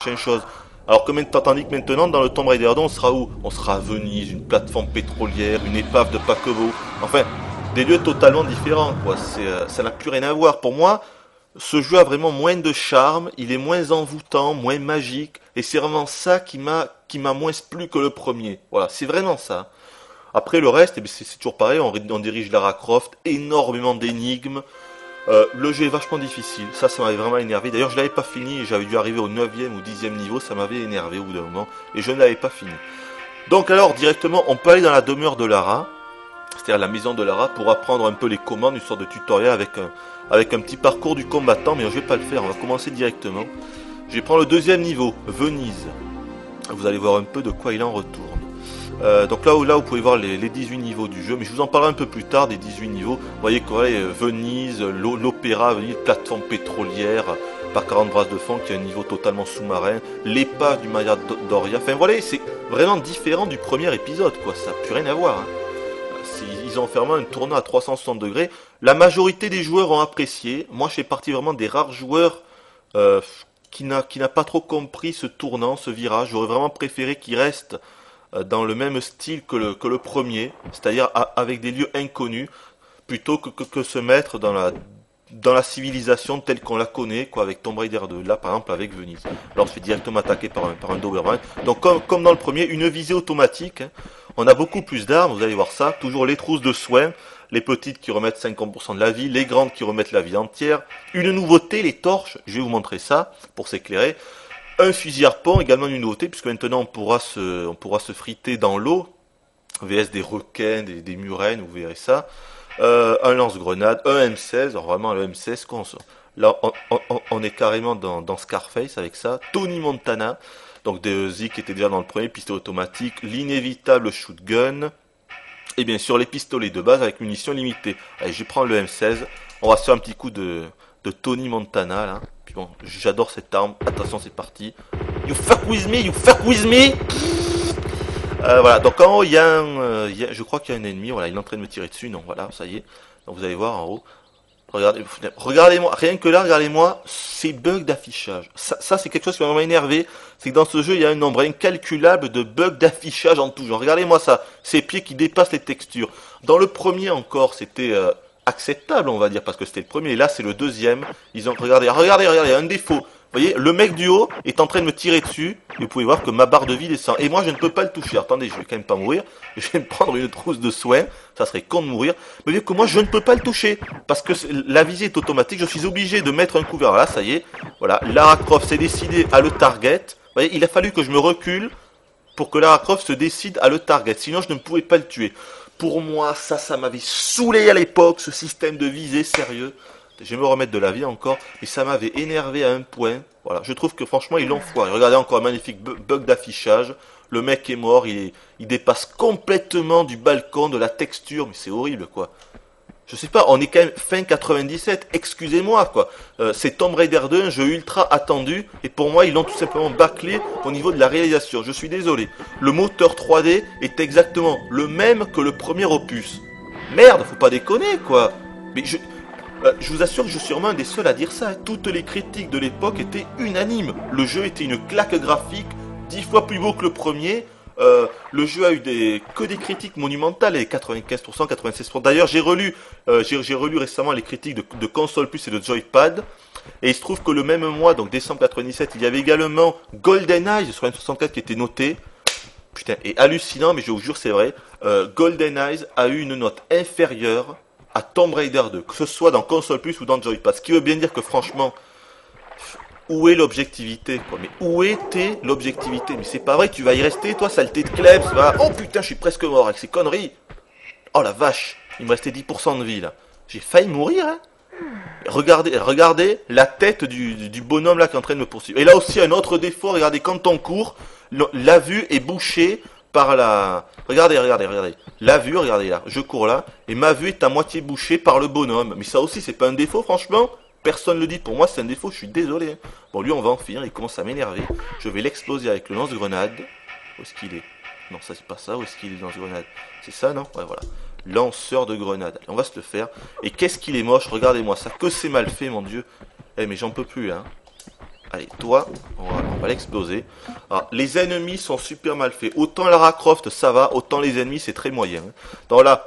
prochaine chose. Alors que tandis que maintenant, dans le Tomb Raider 2, on sera où? On sera à Venise, une plateforme pétrolière, une épave de paquebot. Enfin, des lieux totalement différents, quoi. Ça n'a plus rien à voir. Pour moi, ce jeu a vraiment moins de charme, il est moins envoûtant, moins magique, et c'est vraiment ça qui m'a moins plu que le premier. Voilà, c'est vraiment ça. Après le reste, eh bien, c'est toujours pareil, on dirige Lara Croft, énormément d'énigmes. Le jeu est vachement difficile, ça m'avait vraiment énervé. D'ailleurs, je l'avais pas fini, j'avais dû arriver au 9e ou 10e niveau, ça m'avait énervé au bout d'un moment, et je ne l'avais pas fini. Donc alors, directement, on peut aller dans la demeure de Lara, c'est-à-dire la maison de Lara, pour apprendre un peu les commandes, une sorte de tutoriel avec un petit parcours du combattant, mais je vais pas le faire, on va commencer directement. Je vais prendre le deuxième niveau, Venise. Vous allez voir un peu de quoi il en retourne. Donc là, vous pouvez voir les 18 niveaux du jeu, mais je vous en parlerai un peu plus tard des 18 niveaux. Vous voyez quoi, Venise, l'opéra, Venise, plateforme pétrolière, par 40 brasses de fond, qui a un niveau totalement sous-marin, l'épave du Maya Doria. Enfin voilà, c'est vraiment différent du premier épisode, quoi. Ça n'a plus rien à voir. Hein. Ils ont fait vraiment un tournoi à 360 degrés. La majorité des joueurs ont apprécié. Moi, je fais partie vraiment des rares joueurs qui n'a pas trop compris ce tournant, ce virage. J'aurais vraiment préféré qu'il reste dans le même style que le premier, c'est-à-dire avec des lieux inconnus, plutôt que se mettre dans la civilisation telle qu'on la connaît, quoi, avec Tomb Raider 2, là par exemple avec Venise. Alors on se fait directement attaquer par un Doberman. Donc comme dans le premier, une visée automatique, hein. On a beaucoup plus d'armes, vous allez voir ça, toujours les trousses de soins, les petites qui remettent 50% de la vie, les grandes qui remettent la vie entière. Une nouveauté, les torches, je vais vous montrer ça pour s'éclairer. Un fusil harpon, également une nouveauté, puisque maintenant on pourra se friter dans l'eau, vs des requins, des murènes, vous verrez ça. Un lance-grenade, un M16, alors vraiment le M16, là on est carrément dans Scarface avec ça. Tony Montana, donc des Zik qui était déjà dans le premier, pistolet automatique, l'inévitable shotgun, et bien sûr les pistolets de base avec munitions limitées. Allez, je prends le M16, on va se faire un petit coup de Tony Montana là. Puis bon, j'adore cette arme, attention c'est parti. You fuck with me, you fuck with me. Voilà, donc en haut, je crois qu'il y a un ennemi, voilà, il est en train de me tirer dessus, non, voilà, ça y est. Donc vous allez voir en haut. Regardez-moi, rien que là, regardez-moi, ces bugs d'affichage. Ça c'est quelque chose qui m'a vraiment énervé. C'est que dans ce jeu, il y a un nombre incalculable de bugs d'affichage en tout genre. Regardez-moi ça, ces pieds qui dépassent les textures. Dans le premier encore, c'était acceptable, on va dire, parce que c'était le premier. Et là, c'est le deuxième. Regardez, un défaut. Vous voyez, le mec du haut est en train de me tirer dessus. Et vous pouvez voir que ma barre de vie descend. Et moi, je ne peux pas le toucher. Attendez, je vais quand même pas mourir. Je vais me prendre une trousse de soins. Ça serait con de mourir. Mais vu que moi, je ne peux pas le toucher. Parce que la visée est automatique. Je suis obligé de mettre un couvert. Là, ça y est. Voilà. Lara Croft s'est décidée à le target. Vous voyez, il a fallu que je me recule pour que Lara Croft se décide à le target. Sinon, je ne pouvais pas le tuer. Pour moi, ça m'avait saoulé à l'époque, ce système de visée sérieux. Je vais me remettre de la vie encore, et ça m'avait énervé à un point. Voilà, je trouve que franchement, ils l'ont foiré. Regardez encore un magnifique bug d'affichage. Le mec est mort, il dépasse complètement du balcon, de la texture, mais c'est horrible, quoi. Je sais pas, on est quand même fin 97, excusez-moi, quoi. C'est Tomb Raider 2, un jeu ultra attendu, et pour moi, ils l'ont tout simplement bâclé au niveau de la réalisation. Je suis désolé. Le moteur 3D est exactement le même que le premier opus. Merde, faut pas déconner, quoi. Mais je vous assure que je suis sûrement un des seuls à dire ça. Toutes les critiques de l'époque étaient unanimes. Le jeu était une claque graphique, 10 fois plus beau que le premier. Le jeu a eu que des critiques monumentales, et 95%, 96%. D'ailleurs, j'ai relu récemment les critiques de Console Plus et de Joypad, et il se trouve que le même mois, donc décembre 97, il y avait également GoldenEye sur N64 qui était noté. Putain, et hallucinant, mais je vous jure c'est vrai, GoldenEye a eu une note inférieure à Tomb Raider 2, que ce soit dans Console Plus ou dans Joypad. Ce qui veut bien dire que franchement, où est l'objectivité, quoi? Mais où était l'objectivité? Mais c'est pas vrai, tu vas y rester, toi, saleté de klebs, va. Oh putain, je suis presque mort avec ces conneries. Oh la vache, il me restait 10% de vie, là. J'ai failli mourir, hein. Regardez la tête du bonhomme, là, qui est en train de me poursuivre. Et là aussi, un autre défaut, regardez, quand on court, la vue est bouchée par la... Regardez. La vue, regardez là, je cours là, et ma vue est à moitié bouchée par le bonhomme. Mais ça aussi, c'est pas un défaut, franchement. Personne ne le dit, pour moi c'est un défaut, je suis désolé. Bon, lui on va en finir, il commence à m'énerver. Je vais l'exploser avec le lance-grenade. Où est-ce qu'il est? Non, ça c'est pas ça, où est-ce qu'il est le lance-grenade? C'est ça, non? Ouais, voilà. Lanceur de grenade. Allez, on va se le faire. Et qu'est-ce qu'il est moche, regardez-moi ça, que c'est mal fait, mon dieu. Eh, mais j'en peux plus, hein. Allez, toi, voilà, on va l'exploser. Alors, les ennemis sont super mal faits. Autant Lara Croft, ça va, autant les ennemis, c'est très moyen. Donc là,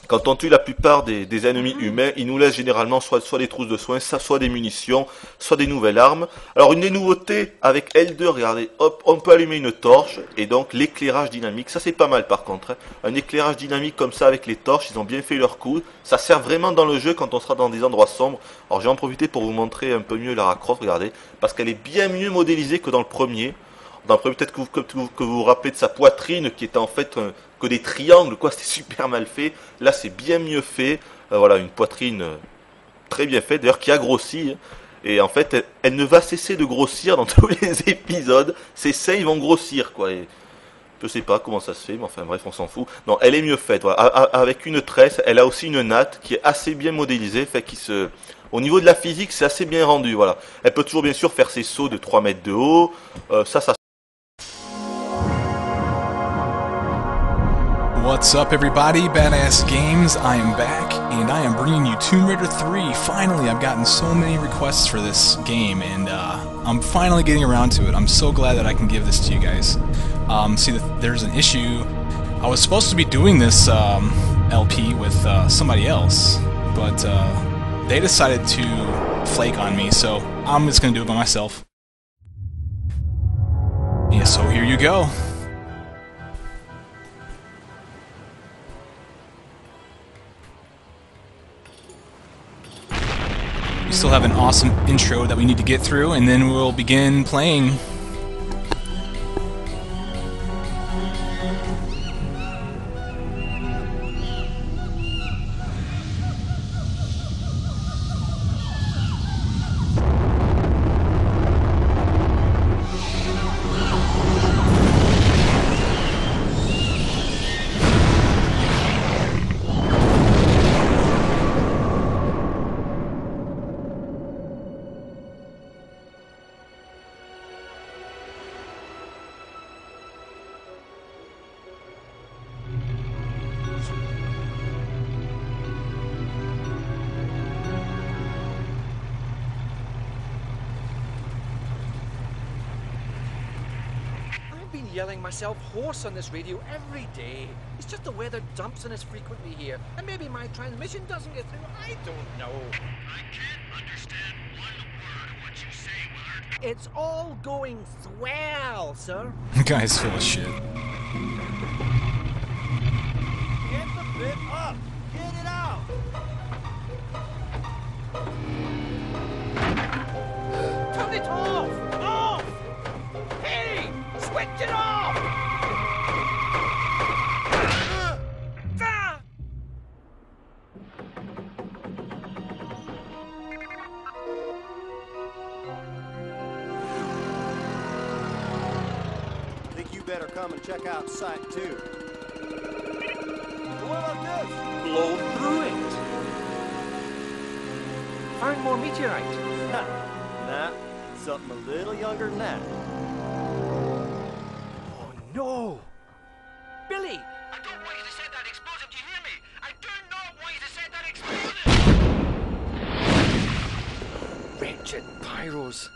quand on tue la plupart des ennemis humains, ils nous laissent généralement soit des trousses de soins, soit des munitions, soit des nouvelles armes. Alors une des nouveautés avec L2, regardez, hop, on peut allumer une torche, et donc l'éclairage dynamique, ça c'est pas mal par contre. Hein. Un éclairage dynamique comme ça avec les torches, ils ont bien fait leur coup. Ça sert vraiment dans le jeu quand on sera dans des endroits sombres. Alors j'ai en profité pour vous montrer un peu mieux Lara Croft, regardez, parce qu'elle est bien mieux modélisée que dans le premier. Dans le premier, peut-être que vous vous rappelez de sa poitrine qui était en fait que des triangles, quoi, c'était super mal fait. Là, c'est bien mieux fait. Voilà, une poitrine très bien faite, d'ailleurs qui a grossi. Hein. Et en fait, elle ne va cesser de grossir dans tous les épisodes. Ces seins, ils vont grossir, quoi. Et je sais pas comment ça se fait, mais enfin bref, on s'en fout. Non, elle est mieux faite. Voilà. Avec une tresse, elle a aussi une natte qui est assez bien modélisée, fait qui se... Au niveau de la physique, c'est assez bien rendu, voilà. Elle peut toujours bien sûr faire ses sauts de 3 mètres de haut. Ça What's up, everybody? Badass Games. I am back, and I am bringing you Tomb Raider 3. Finally, I've gotten so many requests for this game, and I'm finally getting around to it. I'm so glad that I can give this to you guys. See, there's an issue. I was supposed to be doing this LP with somebody else, but they decided to flake on me, so I'm just going to do it by myself. Yeah, so here you go. We still have an awesome intro that we need to get through, and then we'll begin playing. Yelling myself hoarse on this radio every day. It's just the weather dumps on us frequently here, and maybe my transmission doesn't get through. I don't know. I can't understand one word of what you say, Willard. It's all going swell, sir. The guy's full of shit. Get the bit up! Get it out! Turn it off! Off! Hey! Switch it off! Think you better come and check out Site 2. What about this? Blow through it! Found more meteorite. Nah, something a little younger than that. Oh no! Billy! I don't want you to set that explosive, do you hear me? I do not want you to set that explosive! Wretched pyros.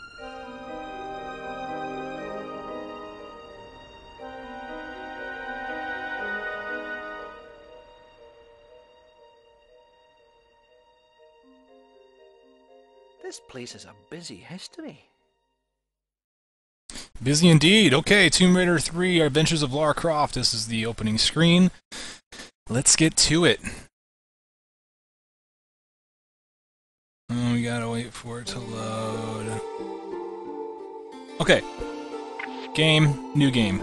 This place is a busy history. Busy indeed. Okay, Tomb Raider 3, Adventures of Lara Croft. This is the opening screen. Let's get to it. Oh, we gotta wait for it to load. Okay. Game, new game.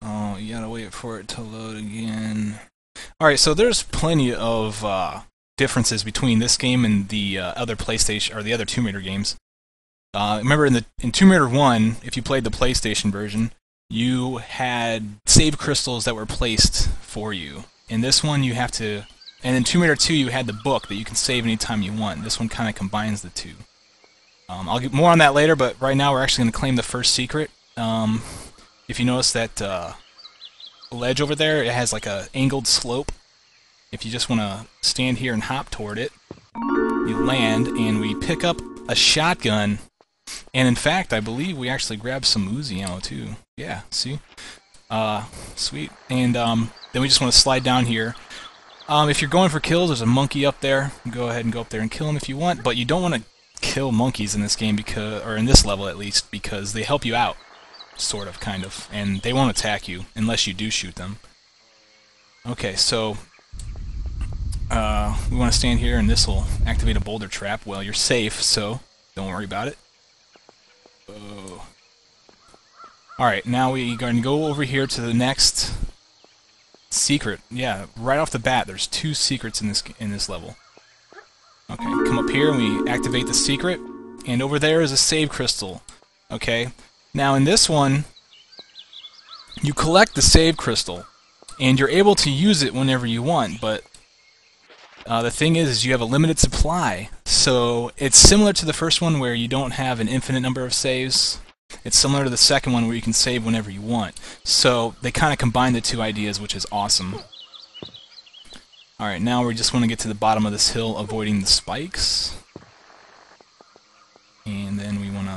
Oh, you gotta wait for it to load again. Alright, so there's plenty of differences between this game and the other PlayStation, or the other Tomb Raider games. Remember in Tomb Raider 1, if you played the PlayStation version, you had save crystals that were placed for you. In this one, you have to... And in Tomb Raider 2, you had the book that you can save anytime you want. This one kind of combines the two. I'll get more on that later, but right now we're actually going to claim the first secret. If you notice that ledge over there, it has like a angled slope. If you just want to stand here and hop toward it, you land, and we pick up a shotgun. And in fact, I believe we actually grabbed some Uzi ammo too. Yeah, see? Sweet. And then we just want to slide down here. If you're going for kills, there's a monkey up there. Go ahead and go up there and kill him if you want, but you don't want to kill monkeys in this game, because, or in this level at least, because they help you out, sort of, kind of, and they won't attack you unless you do shoot them. Okay, so we want to stand here, and this will activate a boulder trap. Well, you're safe, so don't worry about it. Oh. Alright, now we're going to go over here to the next secret. Yeah, right off the bat, there's 2 secrets in this level. Okay, come up here and we activate the secret, and over there is a save crystal. Okay, now in this one, you collect the save crystal, and you're able to use it whenever you want, but the thing is you have a limited supply. So it's similar to the first one where you don't have an infinite number of saves. It's similar to the second one where you can save whenever you want. So they kind of combine the 2 ideas, which is awesome. Alright, now we just want to get to the bottom of this hill, avoiding the spikes. And then we want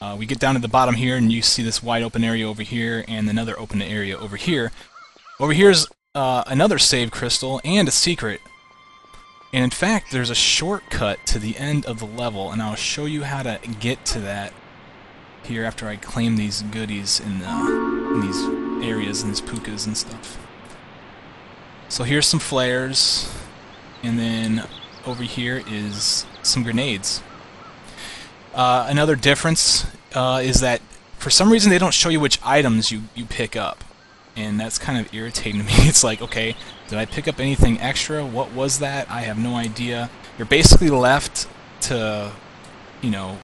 to... we get down to the bottom here, and you see this wide open area over here, and another open area over here. Over here's another save crystal, and a secret. And in fact, there's a shortcut to the end of the level, and I'll show you how to get to that here after I claim these goodies in these areas, and these pukas and stuff. So here's some flares, and then over here is some grenades. Another difference is that for some reason they don't show you which items you pick up. And that's kind of irritating to me. It's like, okay, did I pick up anything extra? What was that? I have no idea. You're basically left to, you know...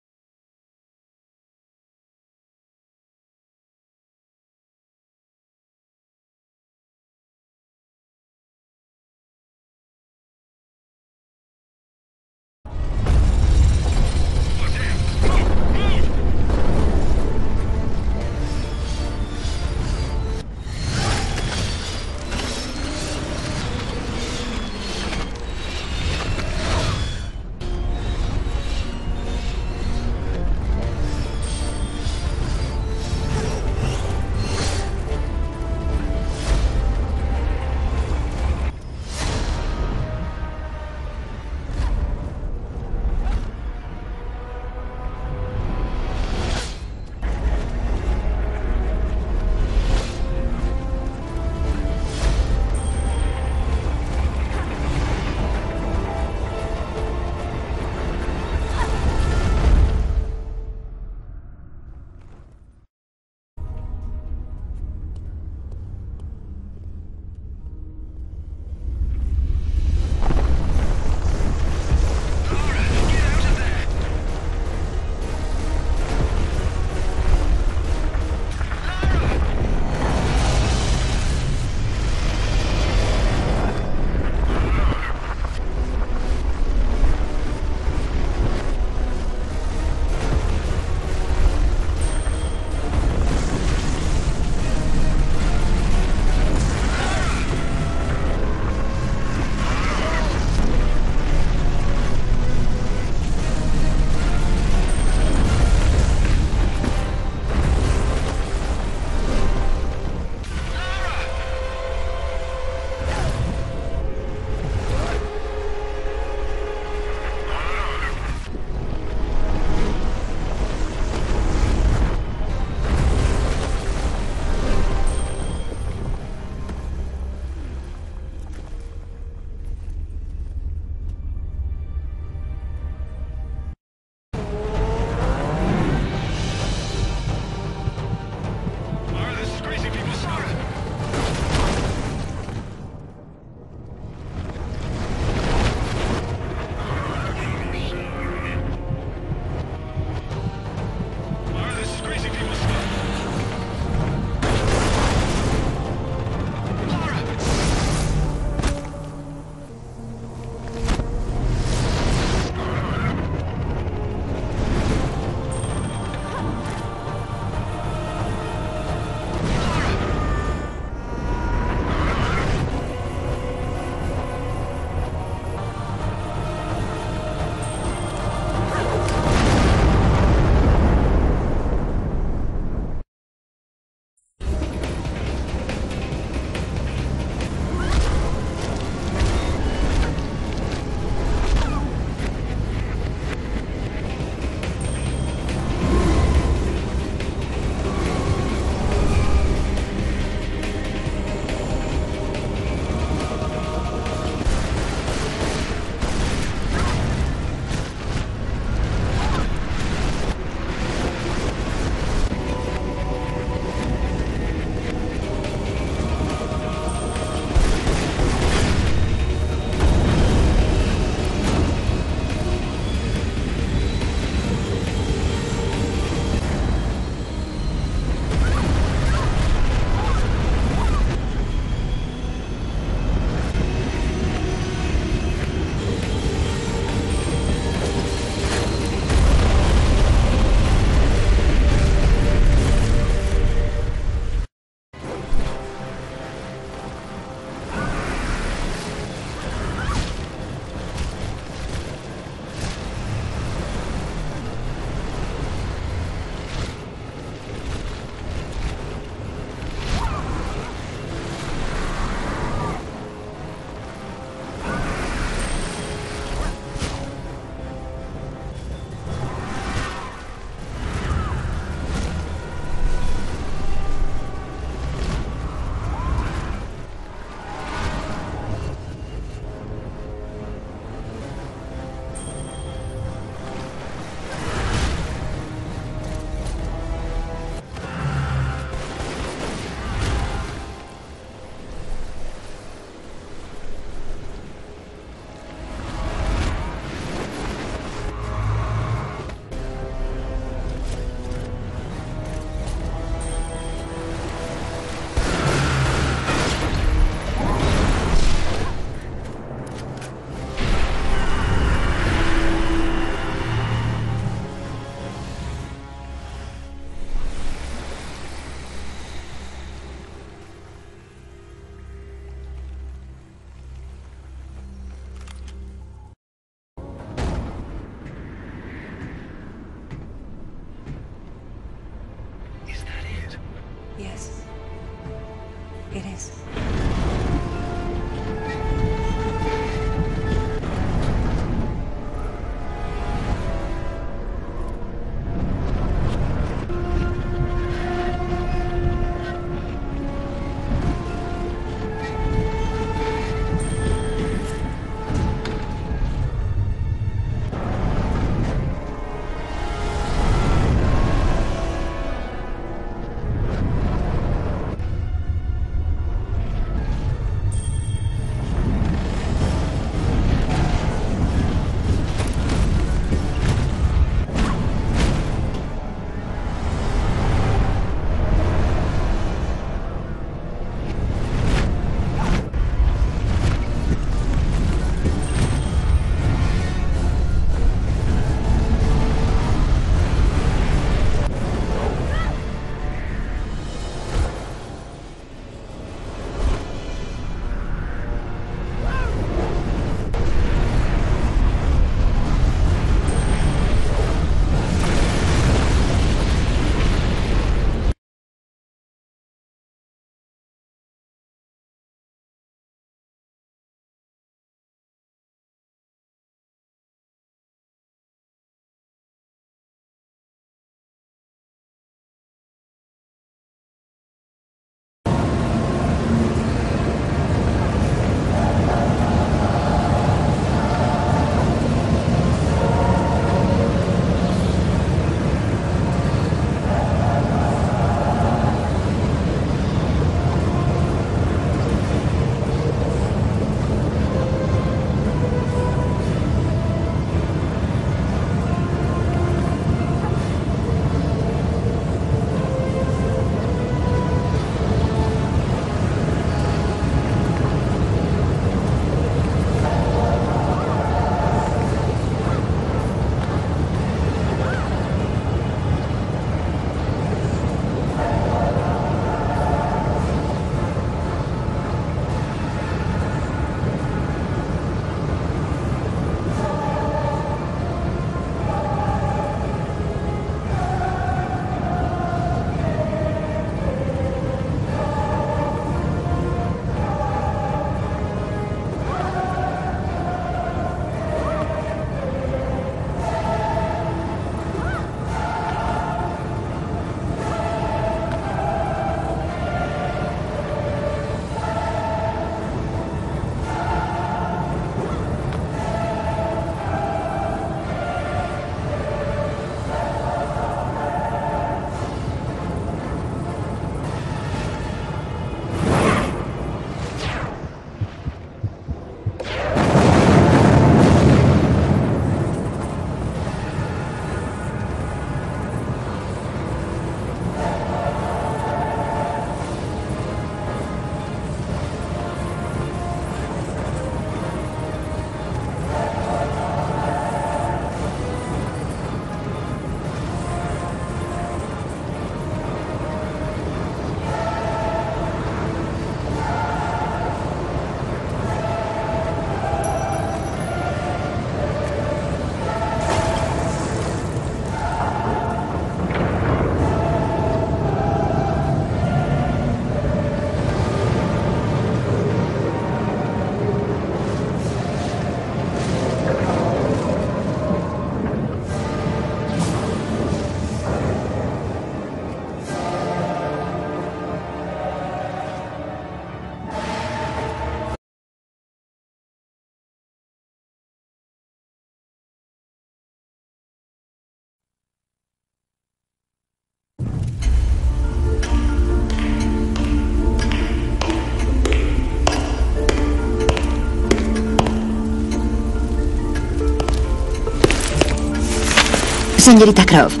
Señorita Croft,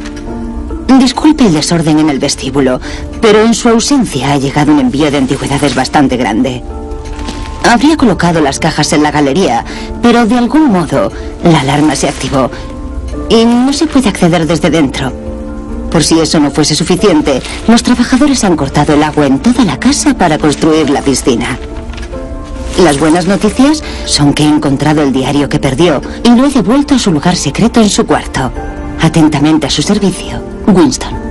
disculpe el desorden en el vestíbulo, pero en su ausencia ha llegado un envío de antigüedades bastante grande. Habría colocado las cajas en la galería, pero de algún modo la alarma se activó y no se puede acceder desde dentro. Por si eso no fuese suficiente, los trabajadores han cortado el agua en toda la casa para construir la piscina. Las buenas noticias son que he encontrado el diario que perdió y lo he devuelto a su lugar secreto en su cuarto. Atentamente a su servicio, Winston.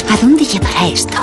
¿A dónde llevará esto?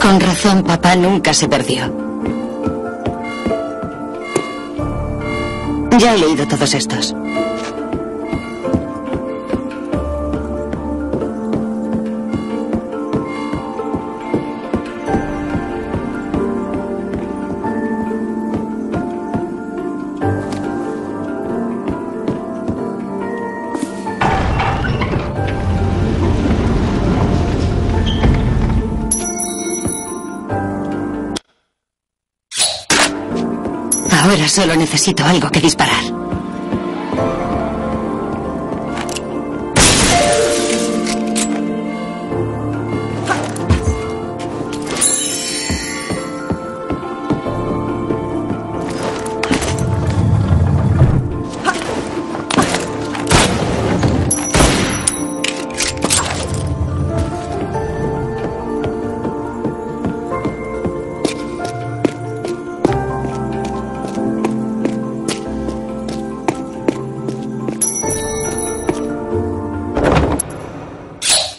Con razón, papá nunca se perdió. Ya he leído todos estos. Ahora solo necesito algo que disparar.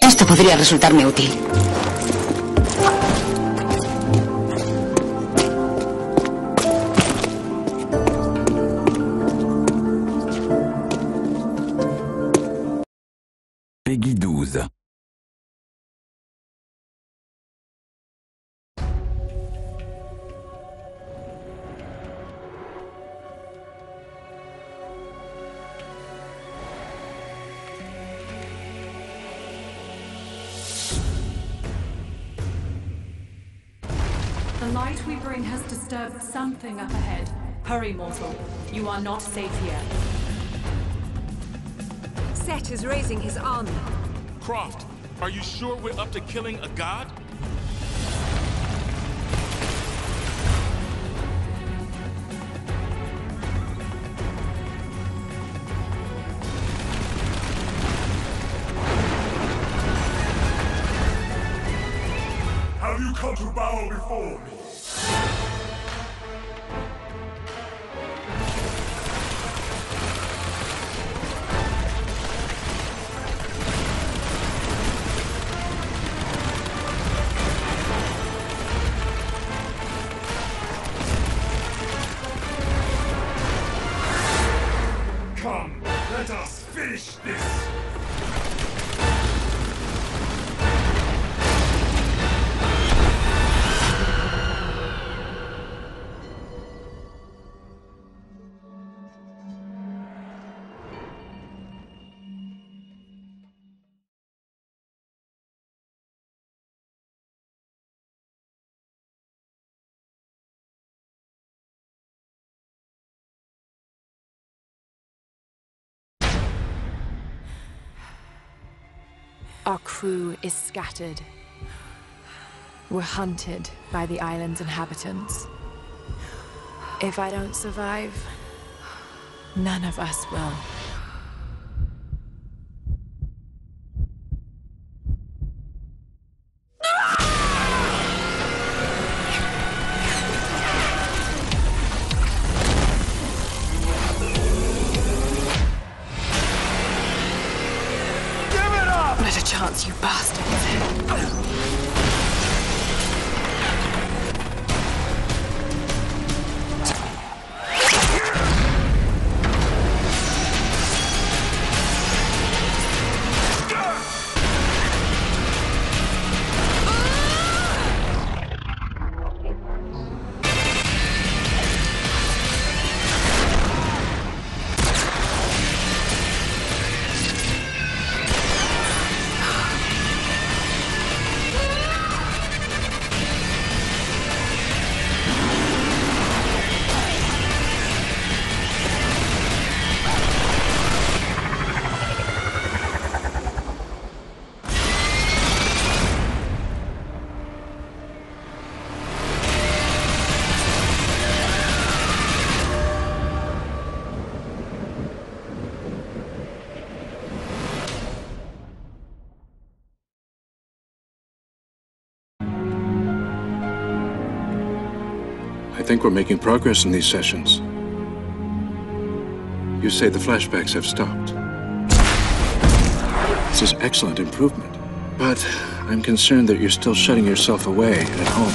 Esto podría resultarme útil. Peggy 12. The light we bring has disturbed something up ahead. Hurry, mortal. You are not safe here. Set is raising his army. Croft, are you sure we're up to killing a god? Have you come to bow before me? Come, let us finish finish this! Our crew is scattered. We're hunted by the island's inhabitants. If I don't survive, none of us will. Not a chance, you bastards. I think we're making progress in these sessions. You say the flashbacks have stopped. This is excellent improvement. But I'm concerned that you're still shutting yourself away at home.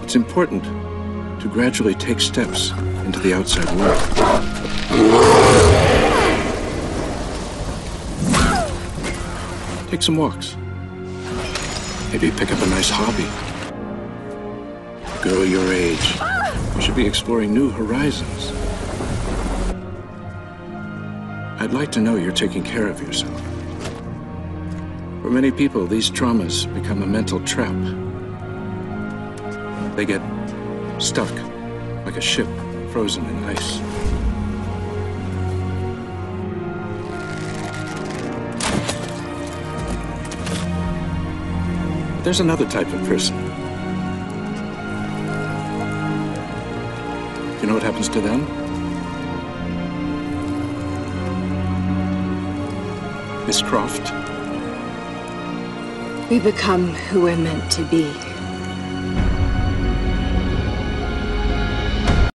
It's important to gradually take steps into the outside world. Take some walks. Maybe pick up a nice hobby. Girl your age, you should be exploring new horizons. I'd like to know you're taking care of yourself. For many people, these traumas become a mental trap. They get stuck, like a ship frozen in ice. There's another type of person. You know what happens to them? Miss Croft? We become who we're meant to be.